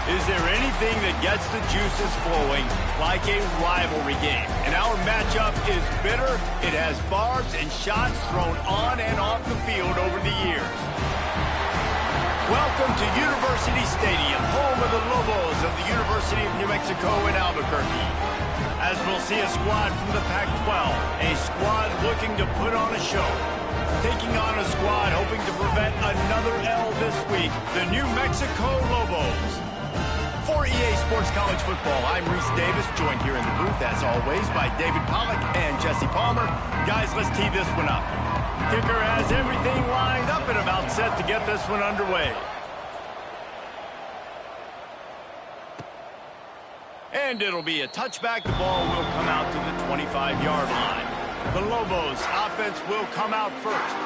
Is there anything that gets the juices flowing like a rivalry game? And our matchup is bitter. It has barbs and shots thrown on and off the field over the years. Welcome to University Stadium, home of the Lobos of the University of New Mexico in Albuquerque. As we'll see a squad from the Pac-12, a squad looking to put on a show. Taking on a squad hoping to prevent another L this week, the New Mexico Lobos. For EA Sports College Football, I'm Reese Davis, joined here in the booth, as always, by David Pollack and Jesse Palmer. Guys, let's tee this one up. Kicker has everything lined up and about set to get this one underway. And it'll be a touchback. The ball will come out to the 25-yard line. The Lobos offense will come out first.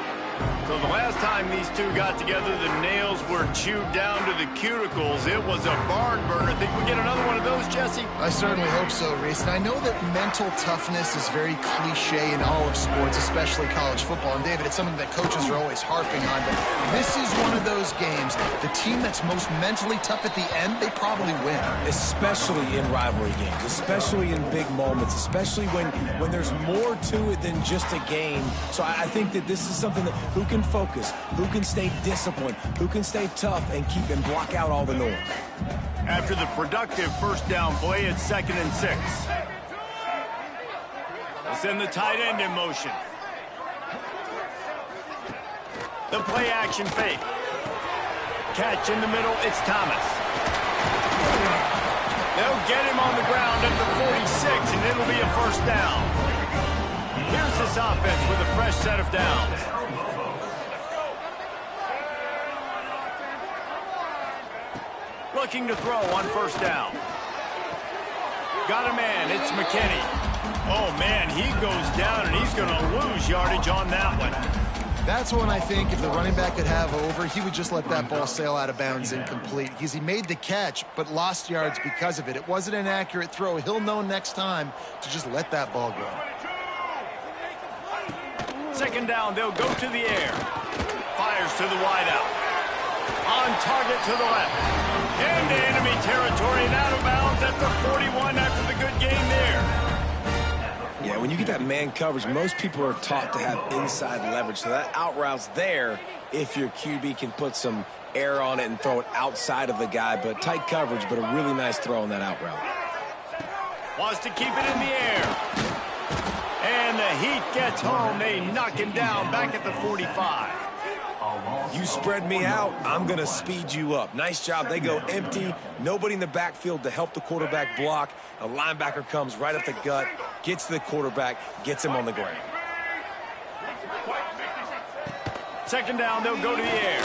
So the last time these two got together, the nails were chewed down to the cuticles. It was a barn burner. Think we get another one of those, Jesse? I certainly hope so, Reese. And I know that mental toughness is very cliche in all of sports, especially college football. And David, it's something that coaches are always harping on. But this is one of those games. The team that's most mentally tough at the end, they probably win. Especially in rivalry games, especially in big moments, especially when there's more to it than just a game. So I think that this is something that who can focus, who can stay disciplined, who can stay tough and keep and block out all the noise. After the productive first down play, it's 2nd and 6. They'll send the tight end in motion. The play action fake. Catch in the middle, it's Thomas. They'll get him on the ground at the 46, and it'll be a first down. Here's this offense with a fresh set of downs. Looking to throw on first down. Got a man, it's McKinney. Oh man, he goes down and he's going to lose yardage on that one. That's one I think if the running back could have over, he would just let that ball sail out of bounds incomplete. Because he made the catch, but lost yards because of it. It wasn't an accurate throw. He'll know next time to just let that ball go. 2nd down, they'll go to the air. Fires to the wideout. On target to the left. Into enemy territory and out of bounds at the 41 after the good game there. Yeah, when you get that man coverage, most people are taught to have inside leverage. So that out route's there if your QB can put some air on it and throw it outside of the guy. But tight coverage, but a really nice throw on that out route. Wants to keep it in the air. And the heat gets home. They knock him down back at the 45. You spread me out, I'm going to speed you up. Nice job. They go empty. Nobody in the backfield to help the quarterback block. A linebacker comes right up the gut, gets to the quarterback, gets him on the ground. 2nd down, they'll go to the air.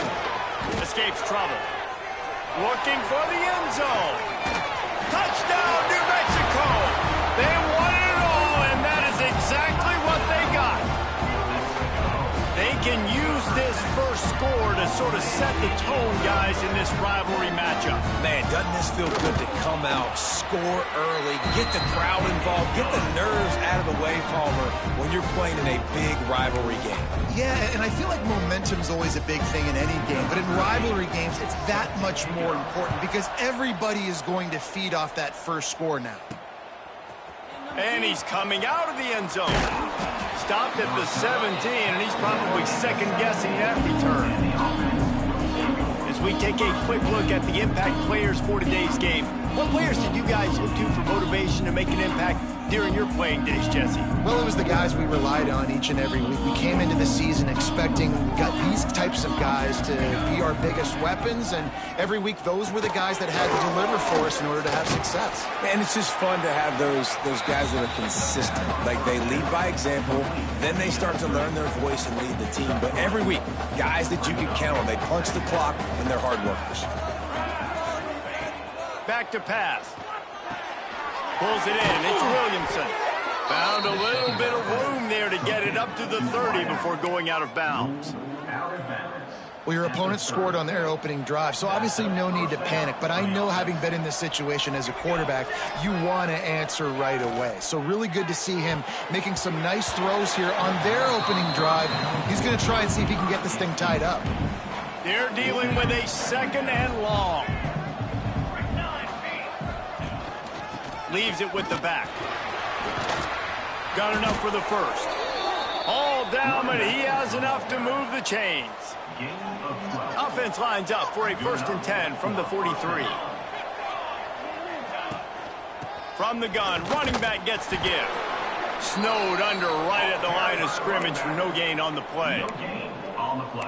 Escapes trouble. Looking for the end zone. Touchdown, New Mexico. They won it all, and that is exactly what they got. They can use this first score to sort of set the tone, guys, in this rivalry matchup. Man, doesn't this feel good to come out, score early, get the crowd involved, get the nerves out of the way, Palmer, when you're playing in a big rivalry game. Yeah, and I feel like momentum's always a big thing in any game, but in rivalry games, it's that much more important because everybody is going to feed off that first score now. And he's coming out of the end zone. Stopped at the 17, and he's probably second-guessing that return. As we take a quick look at the impact players for today's game, what players did you guys look to for motivation to make an impact during your playing days, Jesse? Well, it was the guys we relied on each and every week. We came into the season expecting these types of guys to be our biggest weapons, and every week those were the guys that had to deliver for us in order to have success. And it's just fun to have those guys that are consistent. Like, they lead by example, then they start to learn their voice and lead the team. But every week, guys that you can count on, they punch the clock, and they're hard workers. Back to pass. Pulls it in. It's Williamson. Found a little bit of room there to get it up to the 30 before going out of bounds. Well, your opponent scored on their opening drive, so obviously no need to panic. But I know, having been in this situation as a quarterback, you want to answer right away. So really good to see him making some nice throws here on their opening drive. He's going to try and see if he can get this thing tied up. They're dealing with a 2nd and long. Leaves it with the back. Got enough for the first. All down, but he has enough to move the chains. Offense lines up for a 1st and 10 from the 43. From the gun, running back gets to give. Snowed under right at the line of scrimmage for no gain on the play.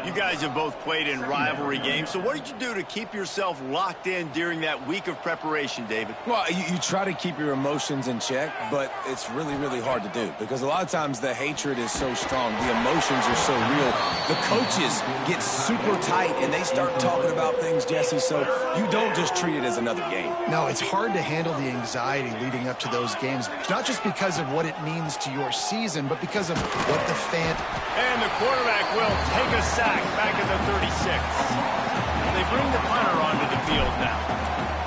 You guys have both played in rivalry games, so what did you do to keep yourself locked in during that week of preparation, David? Well, you try to keep your emotions in check, but it's really, really hard to do because a lot of times the hatred is so strong. The emotions are so real. The coaches get super tight, and they start talking about things, Jesse, so you don't just treat it as another game. No, it's hard to handle the anxiety leading up to those games, not just because of what it means to your season, but because of what the fan... And the quarterback will take a sack back at the 36. They bring the punter onto the field now.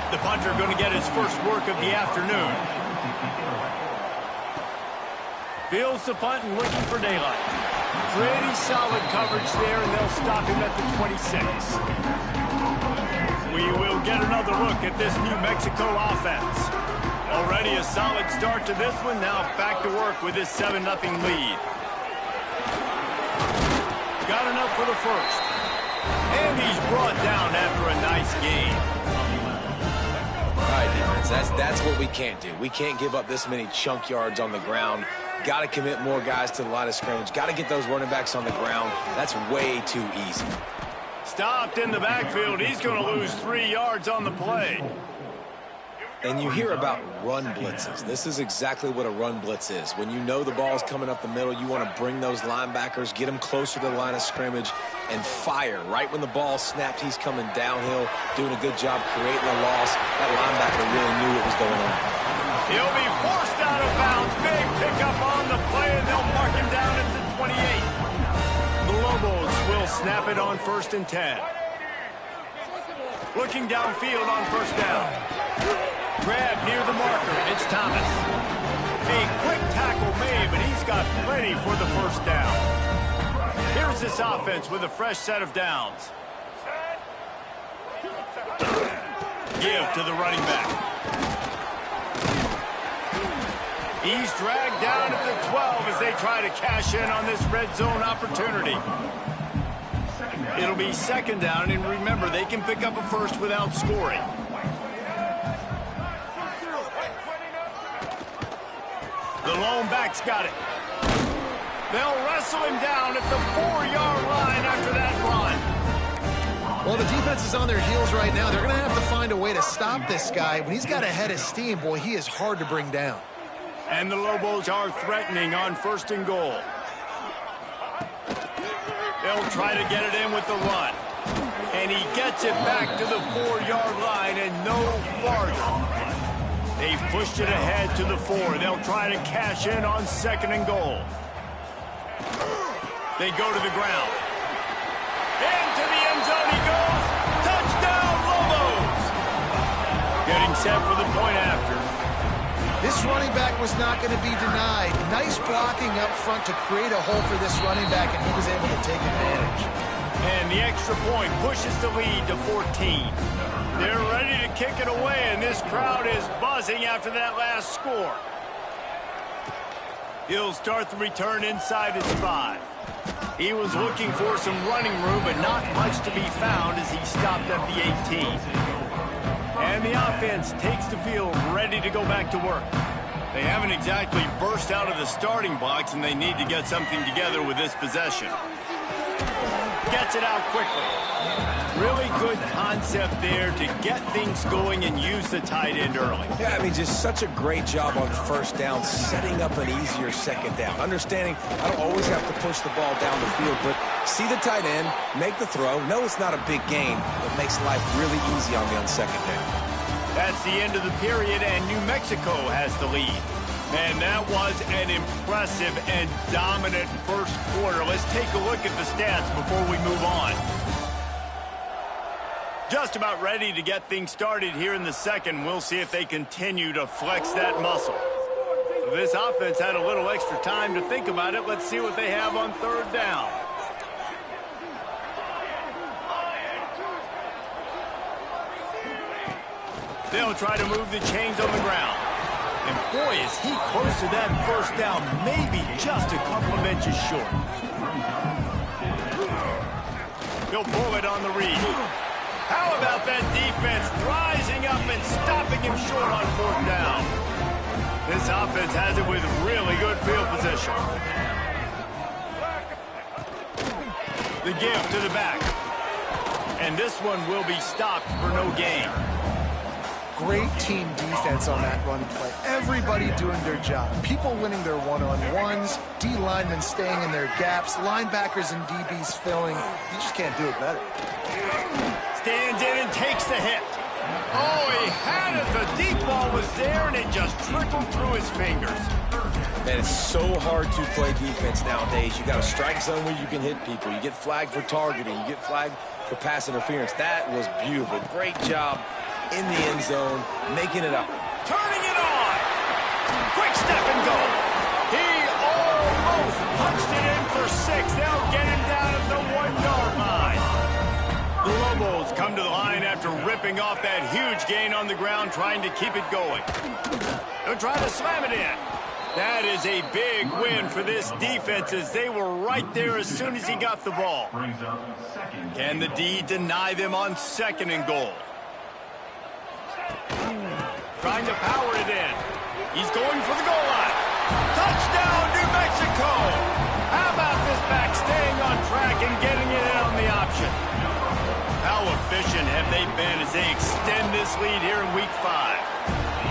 The punter going to get his first work of the afternoon. Fields the punt and looking for daylight. Pretty solid coverage there, and they'll stop him at the 26. We will get another look at this New Mexico offense. Already a solid start to this one. Now back to work with this 7-0 lead. Got enough for the first. And he's brought down after a nice game. All right, defense, that's what we can't do. We can't give up this many chunk yards on the ground. Got to commit more guys to the line of scrimmage. Got to get those running backs on the ground. That's way too easy. Stopped in the backfield. He's going to lose 3 yards on the play. And you hear about run blitzes. This is exactly what a run blitz is. When you know the ball's coming up the middle, you want to bring those linebackers, get them closer to the line of scrimmage, and fire. Right when the ball snapped, he's coming downhill, doing a good job creating a loss. That linebacker really knew what was going on. He'll be forced out of bounds. Big pickup on the play, and they'll mark him down at the 28. The Lobos will snap it on 1st and 10. Looking downfield on 1st down. Grab near the marker. It's Thomas. A quick tackle made, but he's got plenty for the 1st down. Here's this offense with a fresh set of downs. Give to the running back. He's dragged down at the 12 as they try to cash in on this red zone opportunity. It'll be 2nd down, and remember, they can pick up a first without scoring. The lone back's got it. They'll wrestle him down at the 4-yard line after that run. Well, the defense is on their heels right now. They're going to have to find a way to stop this guy. When he's got a head of steam, boy, he is hard to bring down. And the Lobos are threatening on 1st and goal. They'll try to get it in with the run. And he gets it back to the 4-yard line and no farther. They've pushed it ahead to the 4. They'll try to cash in on 2nd and goal. They go to the ground. Into the end zone he goes. Touchdown, Lobos! Getting set for the point after. This running back was not going to be denied. Nice blocking up front to create a hole for this running back, and he was able to take advantage. And the extra point pushes the lead to 14. They're ready to kick it away, and this crowd is buzzing after that last score. He'll start the return inside his 5. He was looking for some running room, but not much to be found as he stopped at the 18. And the offense takes the field ready to go back to work. They haven't exactly burst out of the starting blocks, and they need to get something together with this possession. Gets it out quickly. Really good concept there to get things going and use the tight end early. Yeah, I mean, just such a great job on 1st down, setting up an easier 2nd down. Understanding I don't always have to push the ball down the field, but see the tight end, make the throw. No, it's not a big gain, but makes life really easy on me on 2nd down. That's the end of the period, and New Mexico has the lead. And that was an impressive and dominant 1st quarter. Let's take a look at the stats before we move on. Just about ready to get things started here in the 2nd. We'll see if they continue to flex that muscle. This offense had a little extra time to think about it. Let's see what they have on 3rd down. They'll try to move the chains on the ground. And boy, is he close to that first down, maybe just a couple of inches short. He'll pull it on the read. How about that defense rising up and stopping him short on fourth down? This offense has it with really good field position. The give to the back. And this one will be stopped for no gain. Great team defense on that run play. Everybody doing their job. People winning their one-on-ones, D linemen staying in their gaps, linebackers and DBs filling. You just can't do it better. Stands in and takes the hit. Oh, he had it. The deep ball was there, and it just trickled through his fingers. Man, it's so hard to play defense nowadays. You got a strike zone where you can hit people. You get flagged for targeting. You get flagged for pass interference. That was beautiful. Great job in the end zone, making it up. Turning it on. Quick step and go. He almost punched it in for 6. They'll get him down at the 1-yard line. The Lobos come to the line after ripping off that huge gain on the ground, trying to keep it going. They'll try to slam it in. That is a big win for this defense, as they were right there as soon as he got the ball. Can the D deny them on 2nd and goal? Trying to power it in. He's going for the goal line. Touchdown, New Mexico! How about this back staying on track and getting it in on the option? How efficient have they been as they extend this lead here in Week 5?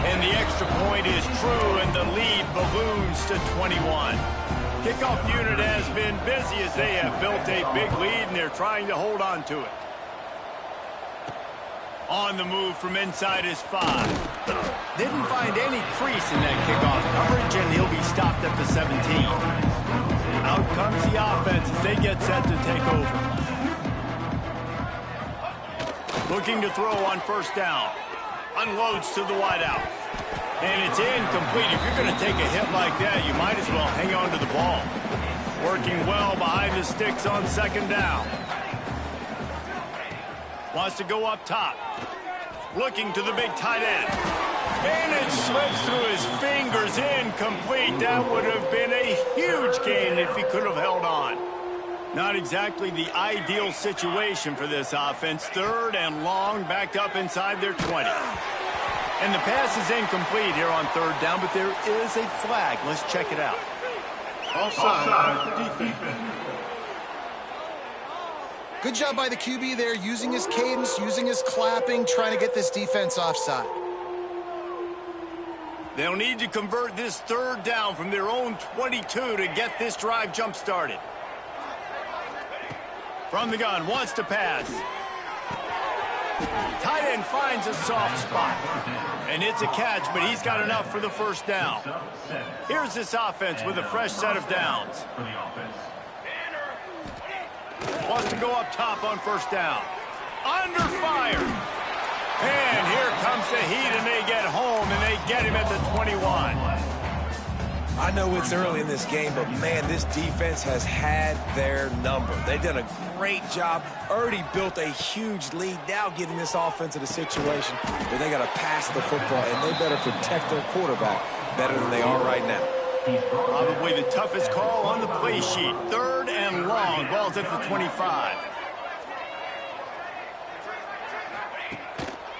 And the extra point is true, and the lead balloons to 21. Kickoff unit has been busy as they have built a big lead, and they're trying to hold on to it. On the move from inside his 5. Didn't find any crease in that kickoff coverage, and he'll be stopped at the 17. Out comes the offense as they get set to take over. Looking to throw on 1st down. Unloads to the wideout. And it's incomplete. If you're going to take a hit like that, you might as well hang on to the ball. Working well behind the sticks on 2nd down. Wants to go up top. Looking to the big tight end. And it slips through his fingers, incomplete. That would have been a huge gain if he could have held on. Not exactly the ideal situation for this offense. 3rd and long, backed up inside their 20. And the pass is incomplete here on 3rd down, but there is a flag. Let's check it out. Offside, defense. Good job by the QB there, using his cadence, using his clapping, trying to get this defense offside. They'll need to convert this 3rd down from their own 22 to get this drive jump-started. From the gun, wants to pass. Tight end finds a soft spot. And it's a catch, but he's got enough for the 1st down. Here's this offense with a fresh set of downs. Wants to go up top on 1st down. Under fire. And here comes the heat, and they get home, and they get him at the 21. I know it's early in this game, but, man, this defense has had their number. They've done a great job, already built a huge lead, now getting this offense in a situation where they got to pass the football, and they better protect their quarterback better than they are right now. Probably the toughest call on the play sheet. 3rd and long, ball's at the 25.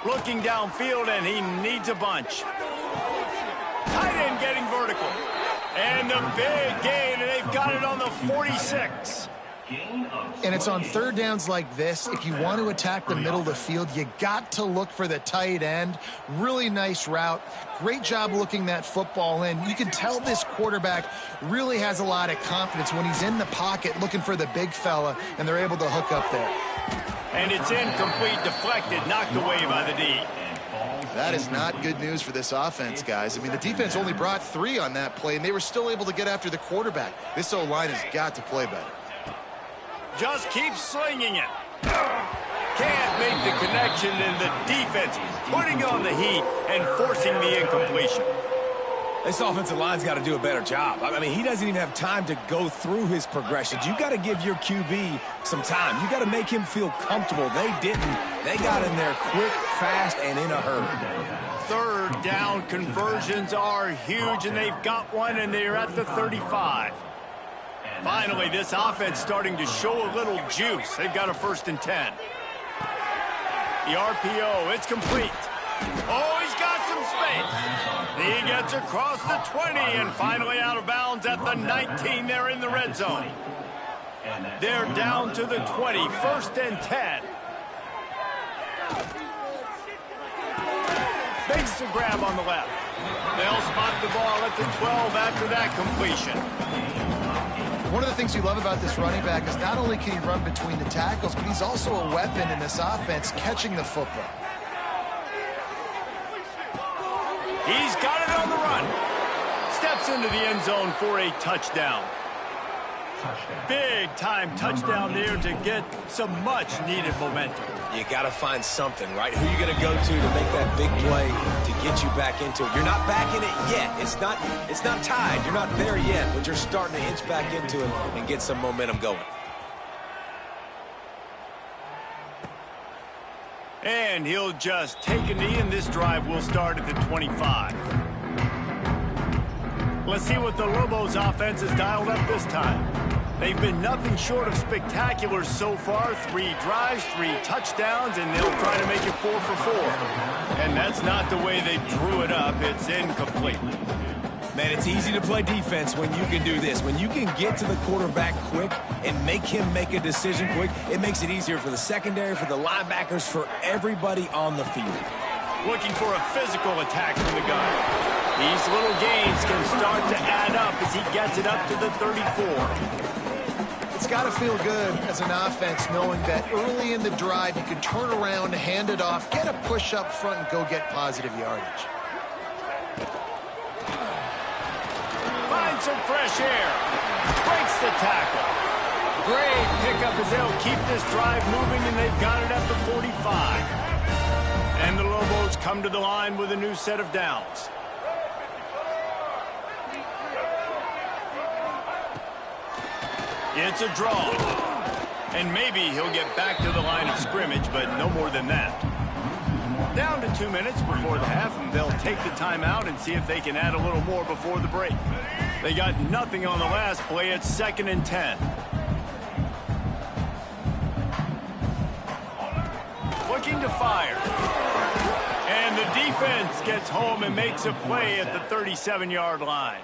Looking downfield, and he needs a bunch. Tight end getting vertical. And the big gain, and they've got it on the 46. And it's on 3rd downs like this. If you want to attack the middle of the field, you got to look for the tight end. Really nice route. Great job looking that football in. You can tell this quarterback really has a lot of confidence when he's in the pocket looking for the big fella, and they're able to hook up there. And it's incomplete, deflected, knocked away by the D. That is not good news for this offense, guys. I mean, the defense only brought 3 on that play, and they were still able to get after the quarterback. This O-line has got to play better. Just keep slinging it. Can't make the connection, and the defense putting on the heat and forcing the incompletion. This offensive line's got to do a better job. I mean, he doesn't even have time to go through his progressions. You got to give your QB some time. You got to make him feel comfortable. They didn't. They got in there quick, fast, and in a hurry. Third down conversions are huge, and they've got one, and they're at the 35. Finally, this offense starting to show a little juice. They've got a 1st and 10. The RPO, it's complete. Oh, he's got some space. He gets across the 20 and finally out of bounds at the 19. They're in the red zone. They're down to the 20, 1st and 10. Makes the grab on the left. They'll spot the ball at the 12 after that completion. One of the things you love about this running back is not only can he run between the tackles, but he's also a weapon in this offense catching the football. He's got it on the run. Steps into the end zone for a touchdown. Big-time touchdown there to get some much-needed momentum. You got to find something, right? Who are you going to go to make that big play to get you back into it? You're not back in it yet. It's not tied. You're not there yet, but you're starting to inch back into it and get some momentum going. And he'll just take a knee, and this drive will start at the 25. Let's see what the Lobos offense has dialed up this time. They've been nothing short of spectacular so far. 3 drives, 3 touchdowns, and they'll try to make it 4 for 4. And that's not the way they drew it up. It's incomplete. Man, it's easy to play defense when you can do this. When you can get to the quarterback quick and make him make a decision quick, it makes it easier for the secondary, for the linebackers, for everybody on the field. Looking for a physical attack from the gun. These little gains can start to add up as he gets it up to the 34. It's got to feel good as an offense knowing that early in the drive you can turn around, hand it off, get a push up front, and go get positive yardage. Finds some fresh air. Breaks the tackle. Great pickup as they'll keep this drive moving, and they've got it at the 45. And the Lobos come to the line with a new set of downs. It's a draw. And maybe he'll get back to the line of scrimmage, but no more than that. Down to 2 minutes before the half, and they'll take the timeout and see if they can add a little more before the break. They got nothing on the last play. It's 2nd and 10. Looking to fire. And the defense gets home and makes a play at the 37-yard line.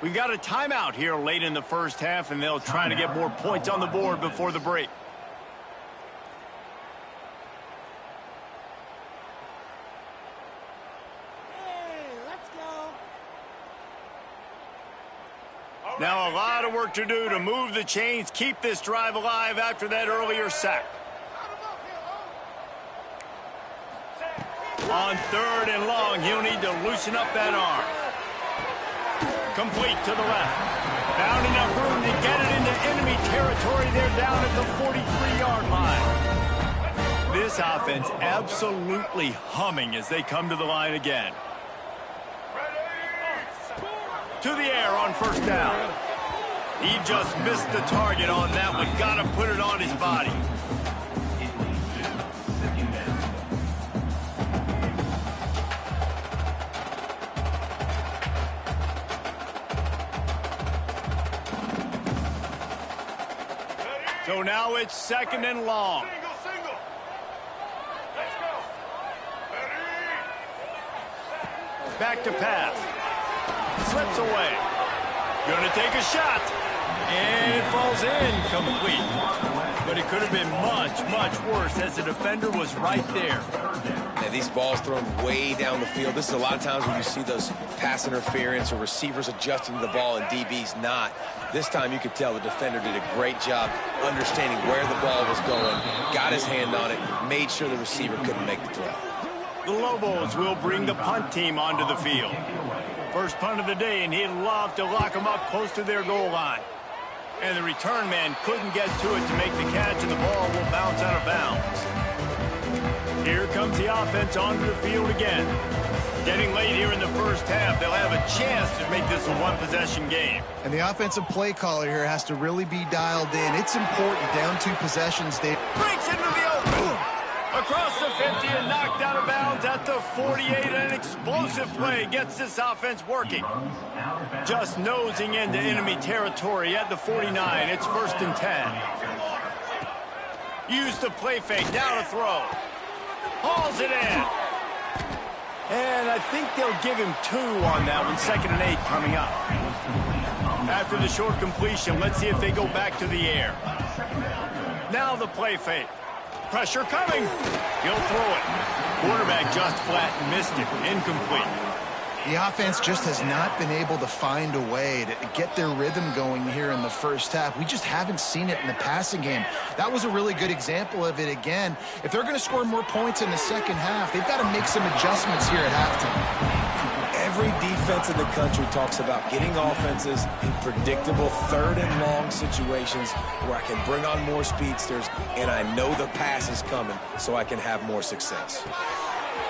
We got a timeout here late in the first half, and they'll try to get more points on the board before the break. Now a lot of work to do to move the chains, keep this drive alive after that earlier sack. On 3rd and long, he'll need to loosen up that arm. Complete to the left. Found enough room to get it into enemy territory. They're down at the 43-yard line. This offense absolutely humming as they come to the line again. To the air on 1st down. He just missed the target on that one. Got to put it on his body. So now it's 2nd and long. Back to pass. Slips away. Gonna take a shot. And it falls incomplete. But it could have been much, much worse as the defender was right there. Yeah, these balls thrown way down the field. This is a lot of times when you see those pass interference or receivers adjusting to the ball and DBs not. This time you could tell the defender did a great job understanding where the ball was going, got his hand on it, made sure the receiver couldn't make the throw. The Lobos will bring the punt team onto the field. First punt of the day, and he'd love to lock them up close to their goal line. And the return man couldn't get to it to make the catch, and the ball will bounce out of bounds. Here comes the offense onto the field again. Getting late here in the first half, they'll have a chance to make this a one-possession game. And the offensive play caller here has to really be dialed in. It's important, down 2 possessions. They Breaks into the open. Across the 50 and knocked out of bounds at the 48. An explosive play gets this offense working. Just nosing into enemy territory at the 49. It's 1st and 10. Use the play fake. Now to throw. Hauls it in. And I think they'll give him 2 on that one. 2nd and 8 coming up. After the short completion, let's see if they go back to the air. Now the play fake. Pressure coming. He'll throw it. Quarterback just flat and missed it. Incomplete. The offense just has not been able to find a way to get their rhythm going here in the first half. We just haven't seen it in the passing game. That was a really good example of it again. If they're going to score more points in the second half, they've got to make some adjustments here at halftime. Every defense in the country talks about getting offenses in predictable 3rd and long situations where I can bring on more speedsters and I know the pass is coming so I can have more success.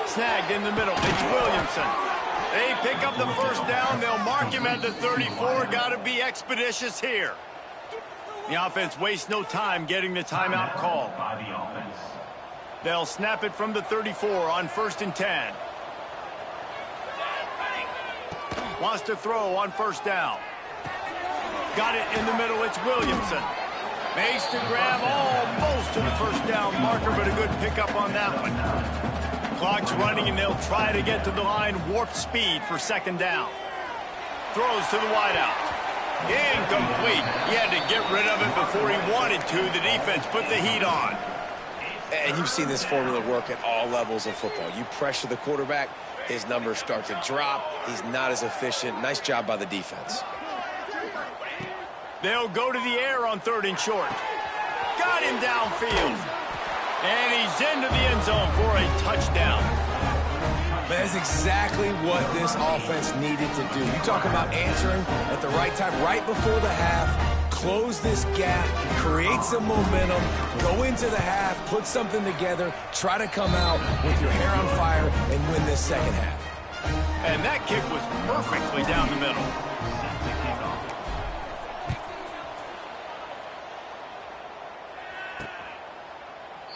Snagged in the middle. It's Williamson. They pick up the first down. They'll mark him at the 34. Got to be expeditious here. The offense wastes no time getting the timeout call. They'll snap it from the 34 on 1st and 10. Wants to throw on 1st down. Got it in the middle. It's Williamson. Makes the grab almost to the 1st down marker, but a good pickup on that one. Clock's running, and they'll try to get to the line. Warp speed for 2nd down. Throws to the wideout. Incomplete. He had to get rid of it before he wanted to. The defense put the heat on. And you've seen this formula work at all levels of football. You pressure the quarterback, his numbers start to drop. He's not as efficient. Nice job by the defense. They'll go to the air on 3rd and short. Got him downfield. And he's into the end zone for a touchdown. That's exactly what this offense needed to do. You talk about answering at the right time, right before the half, close this gap, create some momentum, go into the half, put something together, try to come out with your hair on fire and win this second half. And that kick was perfectly down the middle.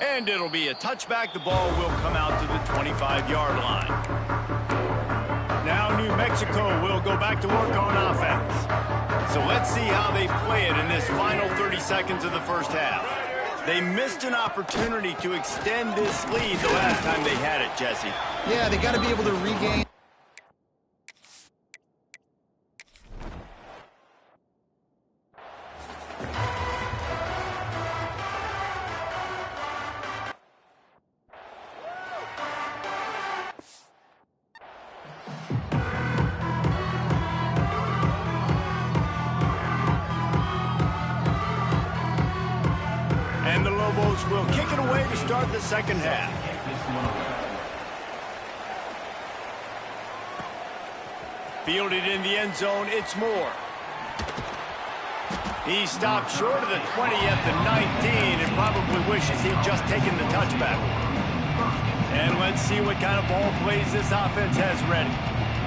And it'll be a touchback. The ball will come out to the 25-yard line. Now New Mexico will go back to work on offense. So let's see how they play it in this final 30 seconds of the first half. They missed an opportunity to extend this lead the last time they had it, Jesse. Yeah, they got to be able to regain. And the Lobos will kick it away to start the second half. Fielded in the end zone, it's Moore. He stopped short of the 20 at the 19 and probably wishes he'd just taken the touchback. And let's see what kind of ball plays this offense has ready.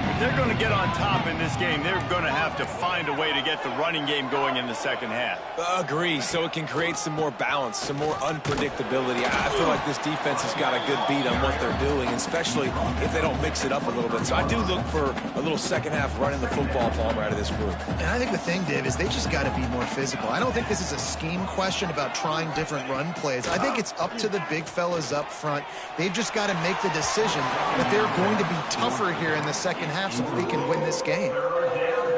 If they're going to get on top in this game, they're going to have to find a way to get the running game going in the second half. Agree, so it can create some more balance, some more unpredictability. I feel like this defense has got a good beat on what they're doing, especially if they don't mix it up a little bit. So I do look for a little second half running the football Palmer out of this group. And I think the thing, Dave, is they just got to be more physical. I don't think this is a scheme question about trying different run plays. I think it's up to the big fellas up front. They've just got to make the decision that they're going to be tougher here in the second half so that they can win this game.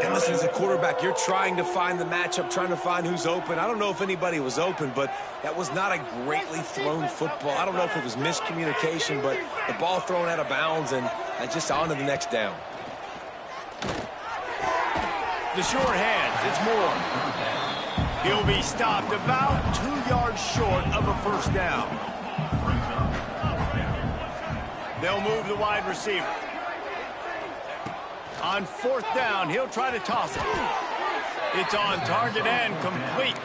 And listen, as a quarterback, you're trying to find the matchup, trying to find who's open. I don't know if anybody was open, but that was not a greatly thrown football. I don't know if it was miscommunication, but the ball thrown out of bounds and just on to the next down. The short hands, it's Moore. He'll be stopped about 2 yards short of a first down. They'll move the wide receiver. On fourth down, he'll try to toss it. It's on target and complete.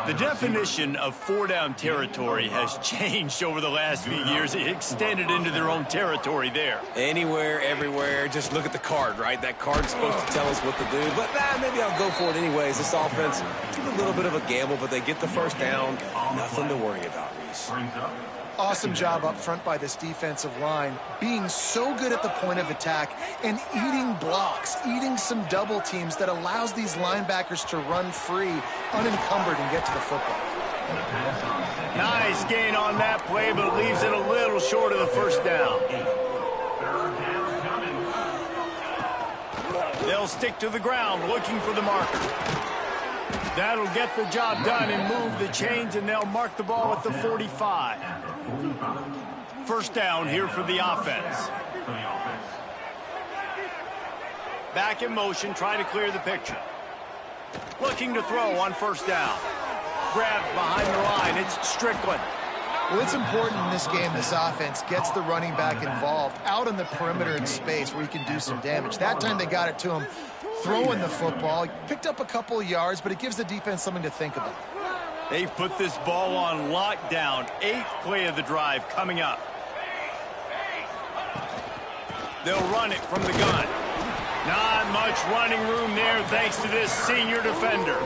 The definition of four-down territory has changed over the last few years. It extended into their own territory there. Anywhere, everywhere. Just look at the card, right? That card's supposed to tell us what to do. But maybe I'll go for it anyways. This offense, it's a little bit of a gamble, but they get the first down. Nothing to worry about, Reese. Awesome job up front by this defensive line, being so good at the point of attack and eating blocks, eating some double teams that allows these linebackers to run free, unencumbered, and get to the football. Nice gain on that play, but leaves it a little short of the first down. They'll stick to the ground, looking for the marker. That'll get the job done and move the chains, and they'll mark the ball at the 45. First down here for the offense. Back in motion, try to clear the picture. Looking to throw on first down. Grabbed behind the line, it's Strickland. Well, it's important in this game this offense gets the running back involved out on the perimeter in space where he can do some damage. That time they got it to him throwing the football. He picked up a couple of yards, but it gives the defense something to think about. They've put this ball on lockdown. 8th play of the drive coming up. They'll run it from the gun. Not much running room there thanks to this senior defender.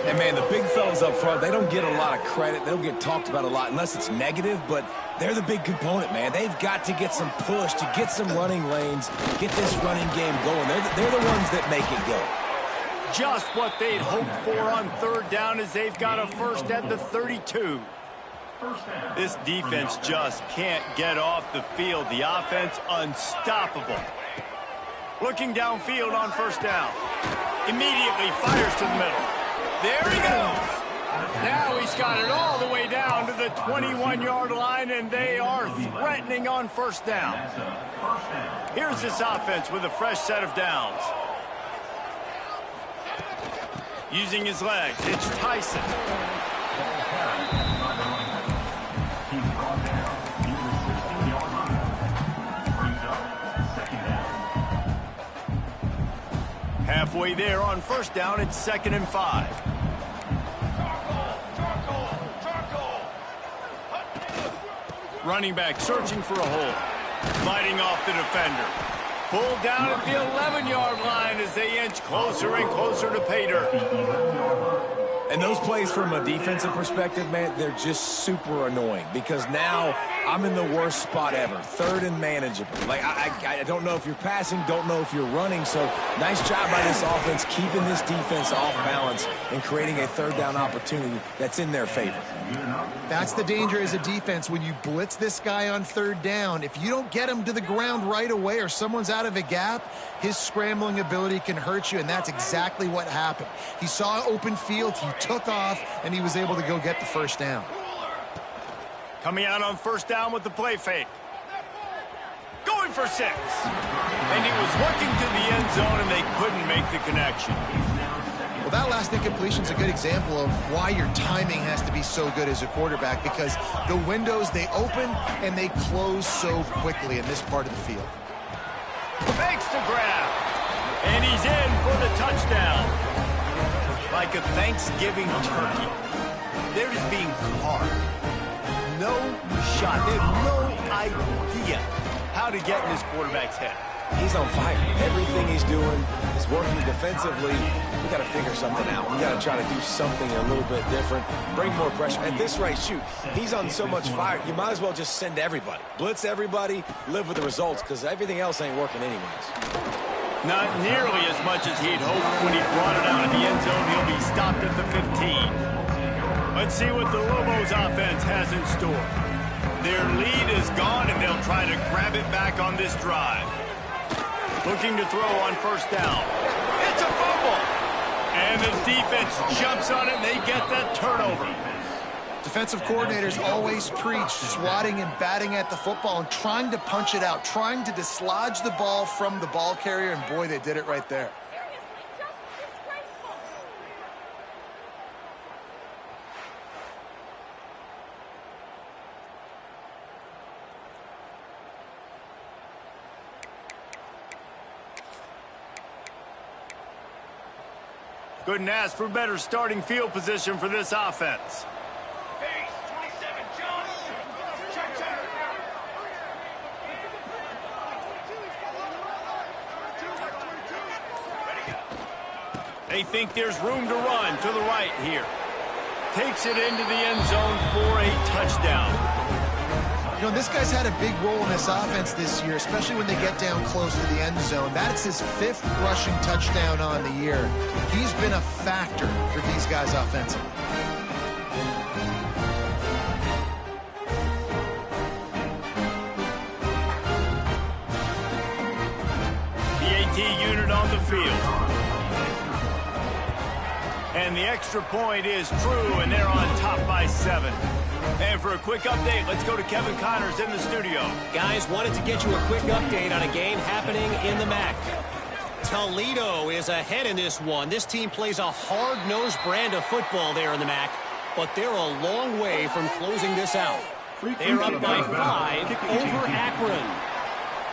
And, man, the big fellas up front, they don't get a lot of credit. They don't get talked about a lot unless it's negative, but they're the big component, man. They've got to get some push, to get some running lanes, get this running game going. They're the ones that make it go. Just what they'd hoped for on third down as they've got a first at the 32. This defense just can't get off the field. The offense unstoppable. Looking downfield on first down. Immediately fires to the middle. There he goes. Now he's got it all the way down to the 21-yard line, and they are threatening on first down. Here's this offense with a fresh set of downs. Using his legs, it's Tyson. Halfway there on first down, it's 2nd and 5. Running back searching for a hole. Fighting off the defender. Pulled down at the 11-yard line as they inch closer and closer to pay dirt. And those plays from a defensive perspective, man, they're just super annoying because now I'm in the worst spot ever. 3rd and manageable. Like, I don't know if you're passing, don't know if you're running. So nice job by this offense keeping this defense off balance and creating a 3rd down opportunity that's in their favor. That's the danger as a defense when you blitz this guy on 3rd down. If you don't get him to the ground right away or someone's out of a gap, his scrambling ability can hurt you, and that's exactly what happened. He saw open field, he took off, and he was able to go get the first down. Coming out on first down with the play fake. Going for 6. And he was looking to the end zone, and they couldn't make the connection. Well, that last incompletion is a good example of why your timing has to be so good as a quarterback, because the windows, they open and they close so quickly in this part of the field. Fakes to grab. And he's in for the touchdown. Like a Thanksgiving turkey. They're just being carved. No shot. They have no idea how to get in this quarterback's head. He's on fire. Everything he's doing is working defensively. We got to figure something out. We got to try to do something a little bit different. Bring more pressure. At this rate, shoot, he's on so much fire. You might as well just send everybody. Blitz everybody, live with the results, because everything else ain't working anyways. Not nearly as much as he'd hoped when he brought it out of the end zone. He'll be stopped at the 15. Let's see what the Lobos offense has in store. Their lead is gone, and they'll try to grab it back on this drive. Looking to throw on first down. It's a fumble. And the defense jumps on it, and they get that turnover. Defensive coordinators always preach swatting and batting at the football and trying to punch it out, trying to dislodge the ball from the ball carrier, and boy, they did it right there. Couldn't ask for better starting field position for this offense. They think there's room to run to the right here. Takes it into the end zone for a touchdown. You know, this guy's had a big role in this offense this year, especially when they get down close to the end zone. That's his 5th rushing touchdown on the year. He's been a factor for these guys offensively. The AT unit on the field. And the extra point is true, and they're on top by 7. And for a quick update, let's go to Kevin Connors in the studio. Guys, wanted to get you a quick update on a game happening in the MAC. Toledo is ahead in this one. This team plays a hard-nosed brand of football there in the MAC, but they're a long way from closing this out. They're up by 5 over Akron.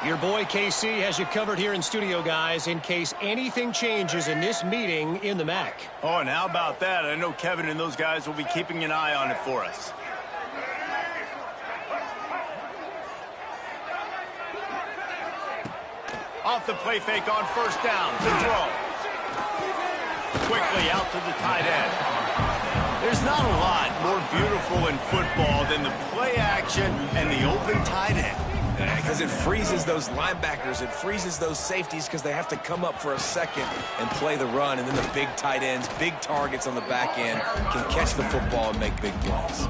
Your boy KC has you covered here in studio, guys, in case anything changes in this meeting in the MAC. Oh, and how about that? I know Kevin and those guys will be keeping an eye on it for us. Off the play fake on first down. To throw. Quickly out to the tight end. There's not a lot more beautiful in football than the play action and the open tight end. Because it freezes those linebackers, it freezes those safeties because they have to come up for a second and play the run, and then the big tight ends, big targets on the back end can catch the football and make big plays.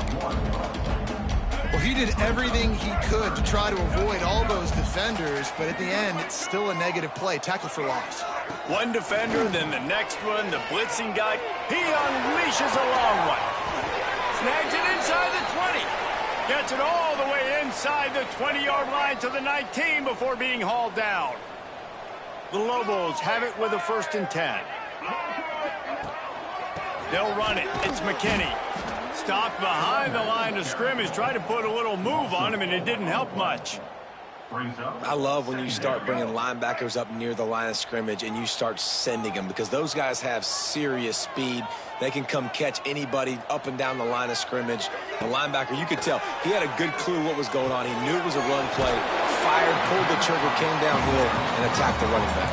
Well, he did everything he could to try to avoid all those defenders, but at the end, it's still a negative play. Tackle for loss. One defender, then the next one, the blitzing guy. He unleashes a long one. Snags it inside the 20. Gets it all the way inside the 20-yard line to the 19 before being hauled down. The Lobos have it with a 1st and 10. They'll run it. It's McKinney. Stopped behind the line of scrimmage. Tried to put a little move on him, and it didn't help much. I love when you start bringing linebackers up near the line of scrimmage and you start sending them, because those guys have serious speed. They can come catch anybody up and down the line of scrimmage. The linebacker, you could tell, he had a good clue what was going on. He knew it was a run play, fired, pulled the trigger, came downhill, and attacked the running back.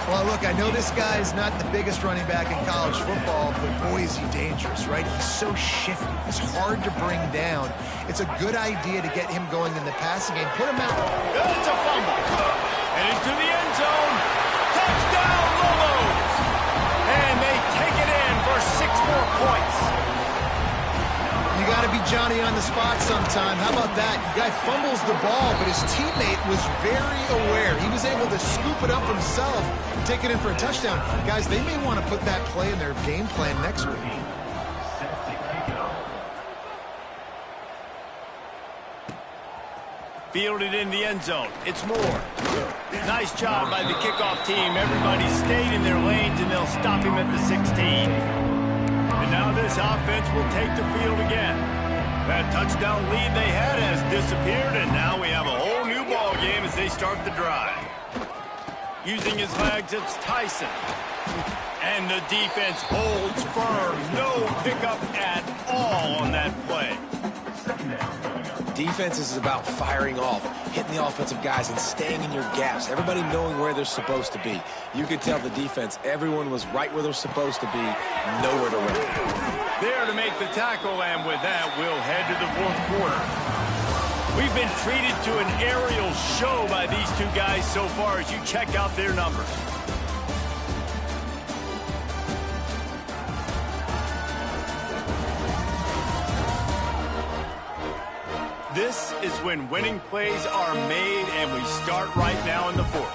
Well, look, I know this guy's not the biggest running back in college football, but boy, is he dangerous, right? He's so shifty. He's hard to bring down. It's a good idea to get him going in the passing game. Put him out. It's a fumble. And into the end zone. Touchdown, Lobos! And they take it in for 6 more points. You got to be Johnny on the spot sometime. How about that? The guy fumbles the ball, but his teammate was very aware. He was able to scoop it up himself, take it in for a touchdown. Guys, they may want to put that play in their game plan next week. Fielded in the end zone. It's Moore. Nice job by the kickoff team. Everybody stayed in their lanes, and they'll stop him at the 16. And now this offense will take the field again. That touchdown lead they had has disappeared, and now we have a whole new ball game as they start the drive. Using his legs, it's Tyson. And the defense holds firm. No pickup at all on that play. Defense is about firing off, hitting the offensive guys and staying in your gaps, everybody knowing where they're supposed to be. You could tell the defense, everyone was right where they're supposed to be, nowhere to run. There to make the tackle, and with that, we'll head to the 4th quarter. We've been treated to an aerial show by these two guys so far as you check out their numbers. This is when winning plays are made, and we start right now in the 4th.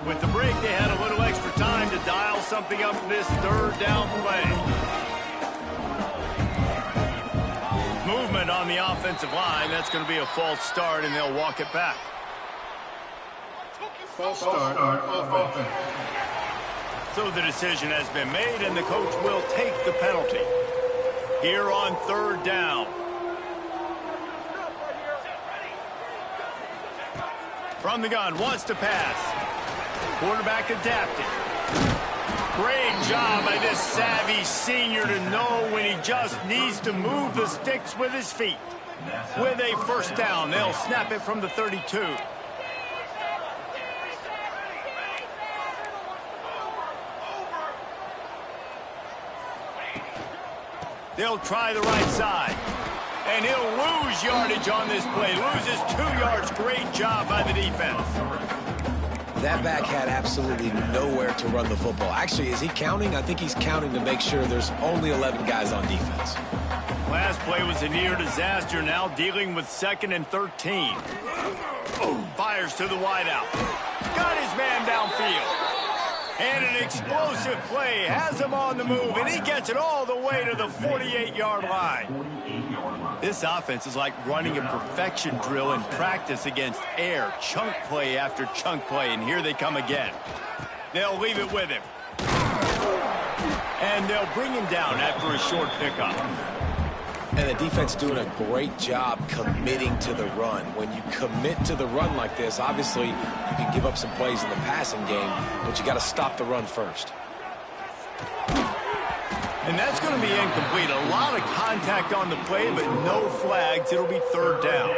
With the break, they had a little extra time to dial something up for this 3rd down play. Movement on the offensive line. That's going to be a false start, and they'll walk it back. False start on offense. So the decision has been made, and the coach will take the penalty. Here on third down. From the gun, wants to pass. Quarterback adapted. Great job by this savvy senior to know when he just needs to move the sticks with his feet. With a first down, they'll snap it from the 32. They'll try the right side. And he'll lose yardage on this play. Loses 2 yards. Great job by the defense. That back had absolutely nowhere to run the football. Actually, is he counting? I think he's counting to make sure there's only 11 guys on defense. Last play was a near disaster. Now dealing with 2nd and 13. Fires to the wideout. Got his man downfield. And an explosive play has him on the move, and he gets it all the way to the 48-yard line. This offense is like running a perfection drill in practice against air. Chunk play after chunk play, and here they come again. They'll leave it with him. And they'll bring him down after a short pickup. And the defense doing a great job committing to the run. When you commit to the run like this, obviously you can give up some plays in the passing game, but you got to stop the run first. And that's going to be incomplete. A lot of contact on the play, but no flags. It'll be third down.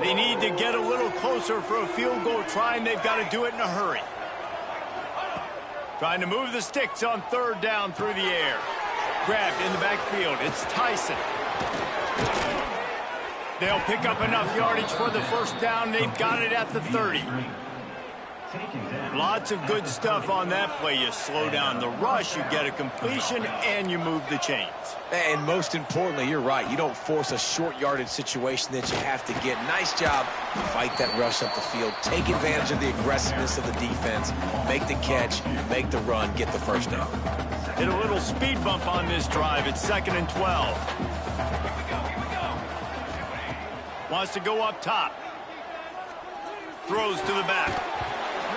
They need to get a little closer for a field goal try, and they've got to do it in a hurry. Trying to move the sticks on third down through the air. Grabbed in the backfield. It's Tyson. They'll pick up enough yardage for the first down. They've got it at the 30. Lots of good stuff on that play. You slow down the rush, you get a completion, and you move the chains. And most importantly, you're right. You don't force a short yardage situation that you have to get. Nice job. Fight that rush up the field. Take advantage of the aggressiveness of the defense. Make the catch, make the run, get the first down. Hit a little speed bump on this drive. It's 2nd and 12. Wants to go up top. Throws to the back.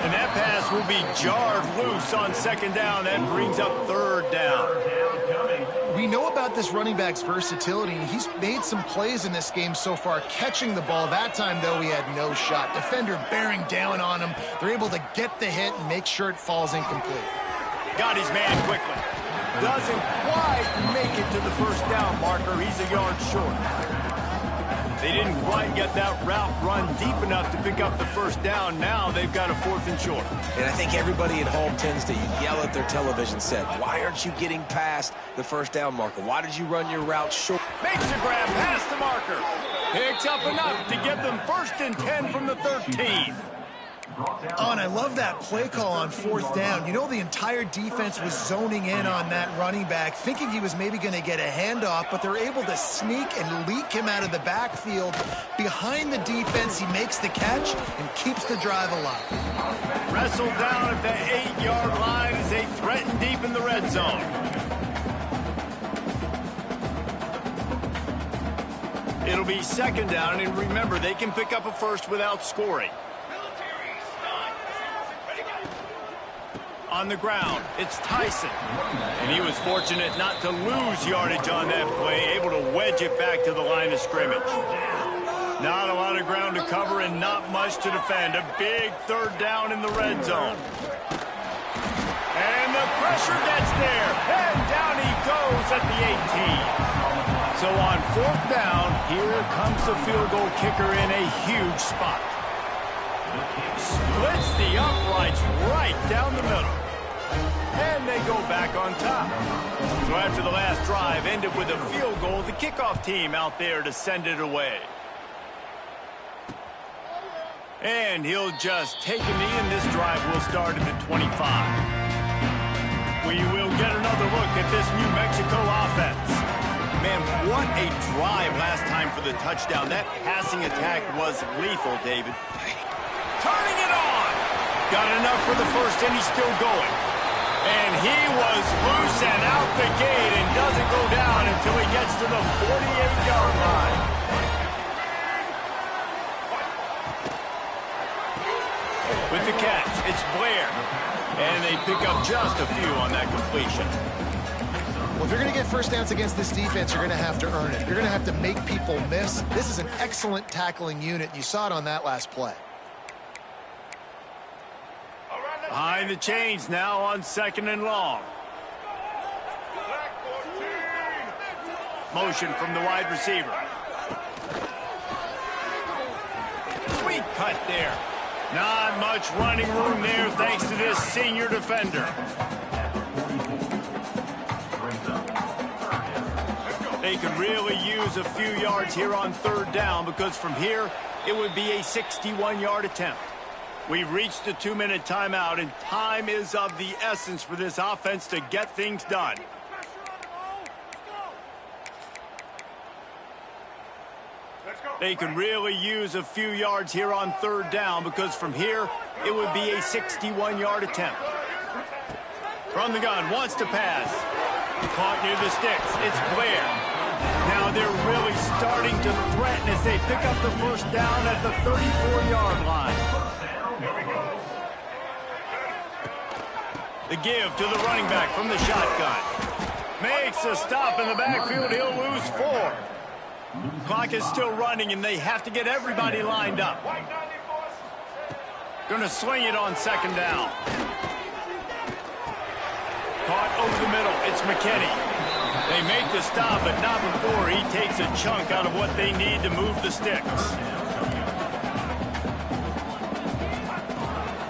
And that pass will be jarred loose on 2nd down. That brings up 3rd down. We know about this running back's versatility, and he's made some plays in this game so far catching the ball. That time, though, he had no shot. Defender bearing down on him. They're able to get the hit and make sure it falls incomplete. Got his man quickly. Doesn't quite make it to the first down marker. He's a yard short. They didn't quite get that route run deep enough to pick up the first down. Now they've got a 4th and short. And I think everybody at home tends to yell at their television set, why aren't you getting past the first down marker? Why did you run your route short? Makes a grab past the marker. Picks up enough to give them 1st and 10 from the 13. Oh, and I love that play call on 4th down. You know, the entire defense was zoning in on that running back, thinking he was maybe going to get a handoff, but they're able to sneak and leak him out of the backfield. Behind the defense, he makes the catch and keeps the drive alive. Wrestled down at the 8-yard line as they threaten deep in the red zone. It'll be 2nd down, and remember, they can pick up a first without scoring. On the ground, it's Tyson. And he was fortunate not to lose yardage on that play, able to wedge it back to the line of scrimmage. Not a lot of ground to cover and not much to defend. A big 3rd down in the red zone. And the pressure gets there. And down he goes at the 18. So on 4th down, here comes the field goal kicker in a huge spot. Splits the uprights right down the middle. And they go back on top. So after the last drive ended with a field goal, the kickoff team out there to send it away. And he'll just take a knee, and this drive will start at the 25. We will get another look at this New Mexico offense. Man, what a drive last time for the touchdown. That passing attack was lethal, David. Turning it on. Got enough for the first, and he's still going. And he was loose and out the gate and doesn't go down until he gets to the 48-yard line. With the catch, it's Blair. And they pick up just a few on that completion. Well, if you're going to get first downs against this defense, you're going to have to earn it. You're going to have to make people miss. This is an excellent tackling unit. You saw it on that last play. Behind the chains now on 2nd and long. Motion from the wide receiver. Sweet cut there. Not much running room there thanks to this senior defender. They could really use a few yards here on 3rd down because from here it would be a 61-yard attempt. We've reached the 2-minute timeout, and time is of the essence for this offense to get things done. They can really use a few yards here on 3rd down because from here it would be a 61-yard attempt. From the gun, wants to pass. Caught near the sticks. It's Blair. Now they're really starting to threaten as they pick up the first down at the 34-yard line. The give to the running back from the shotgun. Makes a stop in the backfield. He'll lose 4. Clock is still running, and they have to get everybody lined up. Going to sling it on 2nd down. Caught over the middle. It's McKinney. They make the stop, but not before he takes a chunk out of what they need to move the sticks.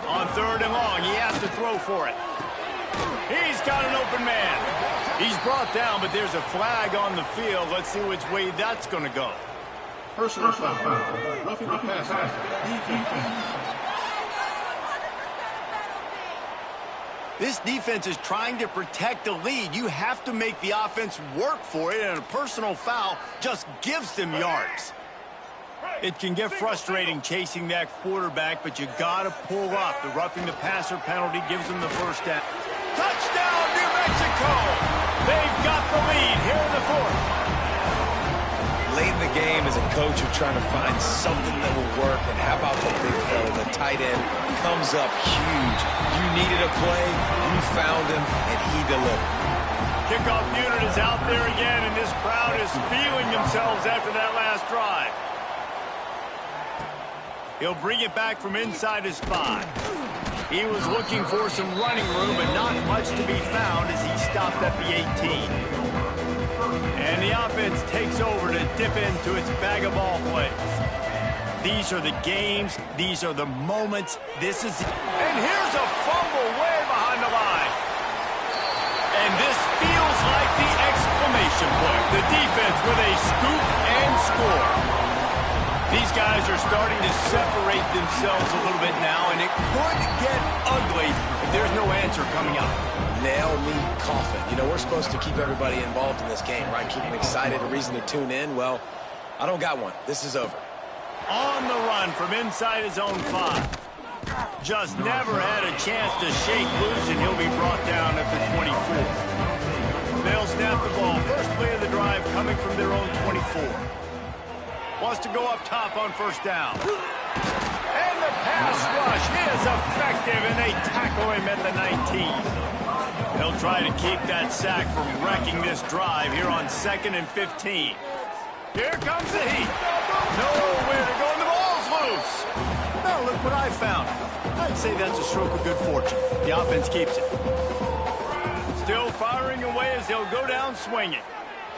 On 3rd and long, he has to throw for it. He's got an open man. He's brought down, but there's a flag on the field. Let's see which way that's going to go. Personal foul. Roughing the passer. This defense is trying to protect the lead. You have to make the offense work for it, and a personal foul just gives them yards. It can get frustrating chasing that quarterback, but you got to pull up. The roughing the passer penalty gives them the first down. Touchdown, New Mexico! They've got the lead here in the 4th. Late in the game, as a coach, you're trying to find something that will work. And how about the big fella, the tight end, comes up huge. You needed a play, you found him, and he delivered. Kickoff unit is out there again, and this crowd is feeling themselves after that last drive. He'll bring it back from inside his 5. He was looking for some running room, but not much to be found as he stopped at the 18. And the offense takes over to dip into its bag of ball plays. These are the games. These are the moments. This is... And here's a fumble way behind the line. And this feels like the exclamation point. The defense with a scoop and score. These guys are starting to separate themselves a little bit now, and it could get ugly if there's no answer coming up. Nail me coffin. You know, we're supposed to keep everybody involved in this game, right? Keep them excited, a reason to tune in. Well, I don't got one. This is over. On the run from inside his own 5. Just never had a chance to shake loose, and he'll be brought down at the 24. They'll snap the ball. First play of the drive coming from their own 24. Wants to go up top on 1st down. And the pass rush is effective, and they tackle him at the 19. They'll try to keep that sack from wrecking this drive here on 2nd and 15. Here comes the heat. Nowhere to go, and the ball's loose. Now look what I found. I'd say that's a stroke of good fortune. The offense keeps it. Still firing away as they'll go down swinging.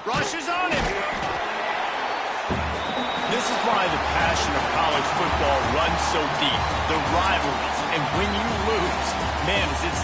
Rushes on him. This is why the passion of college football runs so deep. The rivalries and when